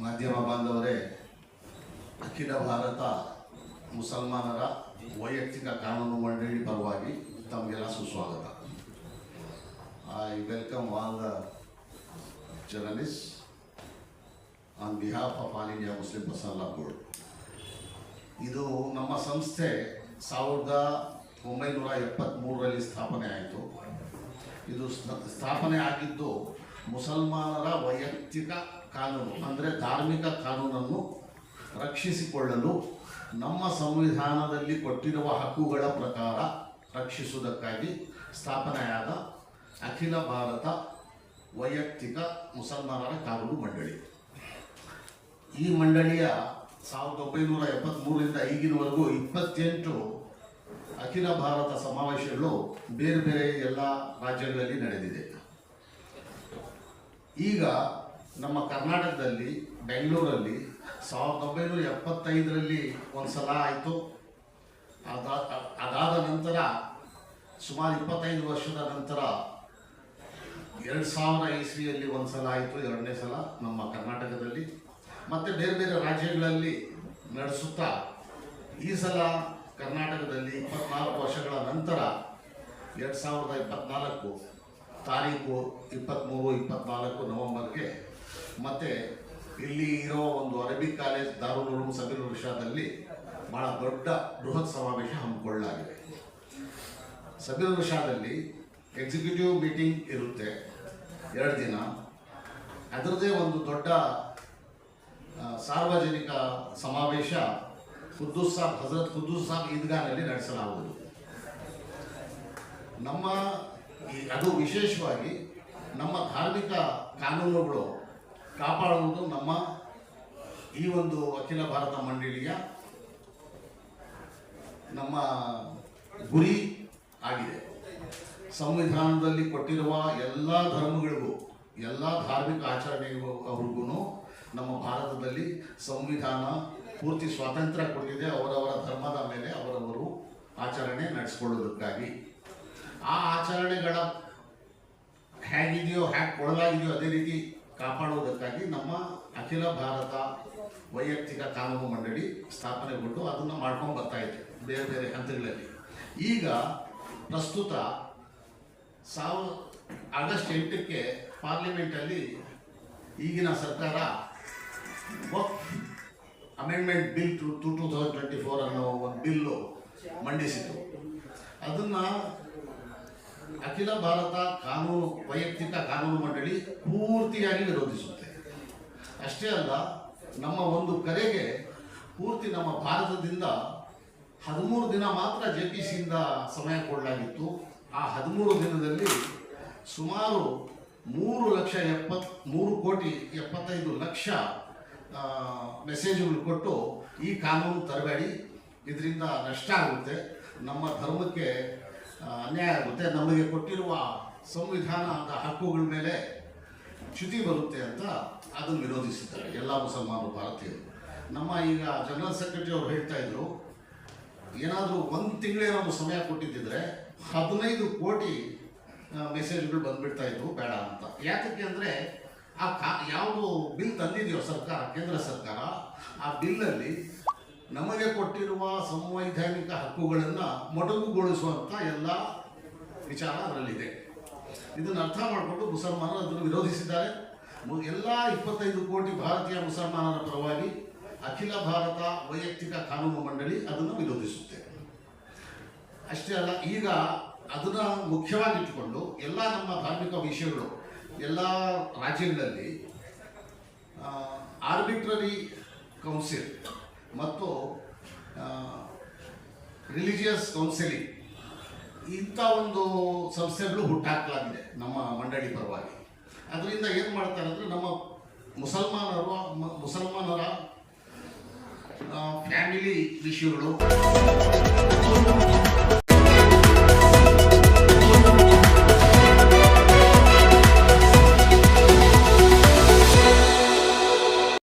ಮಾಧ್ಯಮ ಬಾಂಧವರೇ, ಅಖಿಲ ಭಾರತ ಮುಸಲ್ಮಾನರ ವೈಯಕ್ತಿಕ ಕಾನೂನು ಮಂಡಳಿ ಪರವಾಗಿ ತಮಗೆಲ್ಲ ಸುಸ್ವಾಗತ. I welcome all the journalist on behalf of all India Muslim personal law board. ಇದು ನಮ್ಮ ಸಂಸ್ಥೆ 1973ರಲ್ಲಿ ಸ್ಥಾಪನೆ ಆಯಿತು. ಇದು ಸ್ಥಾಪನೆ ಆಗಿದ್ದು ಮುಸಲ್ಮಾನರ ವೈಯಕ್ತಿಕ ಕಾನೂನು ಅಂದರೆ ಧಾರ್ಮಿಕ ಕಾನೂನನ್ನು ರಕ್ಷಿಸಿಕೊಳ್ಳಲು ನಮ್ಮ ಸಂವಿಧಾನದಲ್ಲಿ ಕೊಟ್ಟಿರುವ ಹಕ್ಕುಗಳ ಪ್ರಕಾರ ರಕ್ಷಿಸುವುದಕ್ಕಾಗಿ ಸ್ಥಾಪನೆಯಾದ ಅಖಿಲ ಭಾರತ ವೈಯಕ್ತಿಕ ಮುಸಲ್ಮಾನರ ಕಾನೂನು ಮಂಡಳಿ. ಈ ಮಂಡಳಿಯ 1973ರಿಂದ ಈಗಿನವರೆಗೂ 28 ಅಖಿಲ ಭಾರತ ಸಮಾವೇಶಗಳು ಬೇರೆ ಬೇರೆ ಎಲ್ಲ ರಾಜ್ಯಗಳಲ್ಲಿ ನಡೆದಿದೆ. ಈಗ ನಮ್ಮ ಕರ್ನಾಟಕದಲ್ಲಿ ಬೆಂಗಳೂರಲ್ಲಿ 1975ರಲ್ಲಿ ಒಂದು ಸಲ ಆಯಿತು. ಅದಾದ ನಂತರ ಸುಮಾರು 25 ವರ್ಷದ ನಂತರ 2000 ಇಸ್ವಿಯಲ್ಲಿ ಒಂದು ಸಲ ಆಯಿತು, ಎರಡನೇ ಸಲ ನಮ್ಮ ಕರ್ನಾಟಕದಲ್ಲಿ. ಮತ್ತು ಬೇರೆ ಬೇರೆ ರಾಜ್ಯಗಳಲ್ಲಿ ನಡೆಸುತ್ತಾ ಈ ಸಲ ಕರ್ನಾಟಕದಲ್ಲಿ 24 ವರ್ಷಗಳ ನಂತರ 2024 ತಾರೀಕು 23-24 ನವೆಂಬರ್ಗೆ ಮತ್ತು ಇಲ್ಲಿ ಇರೋ ಒಂದು ಅರಬಿಕ್ ಕಾಲೇಜ್ ದಾರುಲ್ ಉಲೂಮ್ ಸಬೀಲ್ ಇರ್ಷಾದಲ್ಲಿ ಭಾಳ ದೊಡ್ಡ ಬೃಹತ್ ಸಮಾವೇಶ ಹಮ್ಮಿಕೊಳ್ಳಲಾಗಿದೆ. ಸಬೀಲ್ ಇರ್ಷಾದಲ್ಲಿ ಎಕ್ಸಿಕ್ಯೂಟಿವ್ ಮೀಟಿಂಗ್ ಇರುತ್ತೆ 2 ದಿನ. ಅದರದ್ದೇ ಒಂದು ದೊಡ್ಡ ಸಾರ್ವಜನಿಕ ಸಮಾವೇಶ ಹಜರತ್ ಖುದ್ದೂಸ್ ಸಾಬ್ ಈದ್ಗಾನಲ್ಲಿ ನಡೆಸಲಾಗುವುದು. ಅದು ವಿಶೇಷವಾಗಿ ನಮ್ಮ ಧಾರ್ಮಿಕ ಕಾನೂನುಗಳು ಕಾಪಾಡುವುದು ನಮ್ಮ ಈ ಒಂದು ಅಖಿಲ ಭಾರತ ಮಂಡಳಿಯ ನಮ್ಮ ಗುರಿ ಆಗಿದೆ. ಸಂವಿಧಾನದಲ್ಲಿ ಕೊಟ್ಟಿರುವ ಎಲ್ಲ ಧರ್ಮಗಳಿಗೂ ಎಲ್ಲ ಧಾರ್ಮಿಕ ಆಚರಣೆಗಳಿಗೂ ನಮ್ಮ ಭಾರತದಲ್ಲಿ ಸಂವಿಧಾನ ಪೂರ್ತಿ ಸ್ವಾತಂತ್ರ್ಯ ಕೊಟ್ಟಿದೆ. ಅವರವರ ಧರ್ಮದ ಮೇಲೆ ಅವರವರು ಆಚರಣೆ ನಡೆಸಿಕೊಳ್ಳುವುದಕ್ಕಾಗಿ ಆ ಆಚರಣೆಗಳ ಹೇಗಿದೆಯೋ ಹೇಗೆ ಕೊಡಲಾಗಿದೆಯೋ ಅದೇ ರೀತಿ ಕಾಪಾಡುವುದಕ್ಕಾಗಿ ನಮ್ಮ ಅಖಿಲ ಭಾರತ ವೈಯಕ್ತಿಕ ಕಾನೂನು ಮಂಡಳಿ ಸ್ಥಾಪನೆಗೊಂಡು ಅದನ್ನು ಮಾಡ್ಕೊಂಡು ಬರ್ತಾ ಇದೆ ಬೇರೆ ಬೇರೆ ಹಂತಗಳಲ್ಲಿ. ಈಗ ಪ್ರಸ್ತುತ ಆಗಸ್ಟ್ 8ಕ್ಕೆ ಪಾರ್ಲಿಮೆಂಟಲ್ಲಿ ಈಗಿನ ಸರ್ಕಾರ ವಕ್ಫ್ ಅಮೆಂಡ್ಮೆಂಟ್ ಬಿಲ್ 2024 ಅನ್ನೋ ಒಂದು ಬಿಲ್ಲು ಮಂಡಿಸಿತು. ಅದನ್ನು ಅಖಿಲ ಭಾರತ ವೈಯಕ್ತಿಕ ಕಾನೂನು ಮಂಡಳಿ ಪೂರ್ತಿಯಾಗಿ ವಿರೋಧಿಸುತ್ತೆ. ಅಷ್ಟೇ ಅಲ್ಲ, ನಮ್ಮ ಒಂದು ಕರೆಗೆ ಪೂರ್ತಿ ನಮ್ಮ ಭಾರತದಿಂದ 13 ದಿನ ಮಾತ್ರ JPCಯಿಂದ ಸಮಯ ಕೊಡಲಾಗಿತ್ತು. ಆ 13 ದಿನದಲ್ಲಿ ಸುಮಾರು 3,75,00,000 ಮೆಸೇಜ್ಗಳು ಕೊಟ್ಟು ಈ ಕಾನೂನು ತರಬೇಡಿ, ಇದರಿಂದ ನಷ್ಟ ಆಗುತ್ತೆ, ನಮ್ಮ ಧರ್ಮಕ್ಕೆ ಅನ್ಯಾಯ ಆಗುತ್ತೆ, ನಮಗೆ ಕೊಟ್ಟಿರುವ ಸಂವಿಧಾನದ ಹಕ್ಕುಗಳ ಮೇಲೆ ಚ್ಯುತಿ ಬರುತ್ತೆ ಅಂತ ಅದನ್ನು ವಿರೋಧಿಸಿದ್ದಾರೆ ಎಲ್ಲ ಮುಸಲ್ಮಾನರು ಭಾರತೀಯರು. ನಮ್ಮ ಈಗ ಜನರಲ್ ಸೆಕ್ರೆಟರಿ ಅವರು ಹೇಳ್ತಾ ಇದ್ರು, ಏನಾದರೂ 1 ತಿಂಗಳೇನಾದರೂ ಸಮಯ ಕೊಟ್ಟಿದ್ದಿದ್ರೆ 15 ಕೋಟಿ ಮೆಸೇಜ್ಗಳು ಬಂದುಬಿಡ್ತಾ ಇದ್ವು ಬೇಡ ಅಂತ. ಯಾತಕ್ಕೆ ಅಂದರೆ ಯಾವುದು ಬಿಲ್ ತಂದಿದೆಯೋ ಸರ್ಕಾರ, ಕೇಂದ್ರ ಸರ್ಕಾರ, ಆ ಬಿಲ್ಲಲ್ಲಿ ನಮಗೆ ಕೊಟ್ಟಿರುವ ಸಂವೈಧಾನಿಕ ಹಕ್ಕುಗಳನ್ನು ಮೊಟಕುಗೊಳಿಸುವಂಥ ಎಲ್ಲ ವಿಚಾರ ಅದರಲ್ಲಿದೆ. ಇದನ್ನು ಅರ್ಥ ಮಾಡಿಕೊಂಡು ಮುಸಲ್ಮಾನರು ಅದನ್ನು ವಿರೋಧಿಸಿದ್ದಾರೆ. ಎಲ್ಲ 25 ಕೋಟಿ ಭಾರತೀಯ ಮುಸಲ್ಮಾನರ ಪರವಾಗಿ ಅಖಿಲ ಭಾರತ ವೈಯಕ್ತಿಕ ಕಾನೂನು ಮಂಡಳಿ ಅದನ್ನು ವಿರೋಧಿಸುತ್ತೆ. ಅಷ್ಟೇ ಅಲ್ಲ, ಈಗ ಅದನ್ನು ಮುಖ್ಯವಾಗಿಟ್ಟುಕೊಂಡು ಎಲ್ಲ ನಮ್ಮ ಧಾರ್ಮಿಕ ವಿಷಯಗಳು ಎಲ್ಲ ರಾಜ್ಯಗಳಲ್ಲಿ ಆರ್ಬಿಟ್ರರಿ ಕೌನ್ಸಿಲ್ ಮತ್ತು ರಿಲಿಜಿಯಸ್ ಕೌನ್ಸಿಲಿಂಗ್ ಇಂಥ ಒಂದು ಸಂಸ್ಥೆಗಳು ಹುಟ್ಟಾಕಲಾಗಿದೆ ನಮ್ಮ ಮಂಡಳಿ ಪರವಾಗಿ. ಅದರಿಂದ ಏನು ಮಾಡ್ತಾರೆ ಅಂದರೆ ನಮ್ಮ ಮುಸಲ್ಮಾನರ ಫ್ಯಾಮಿಲಿ ವಿಷಯಗಳು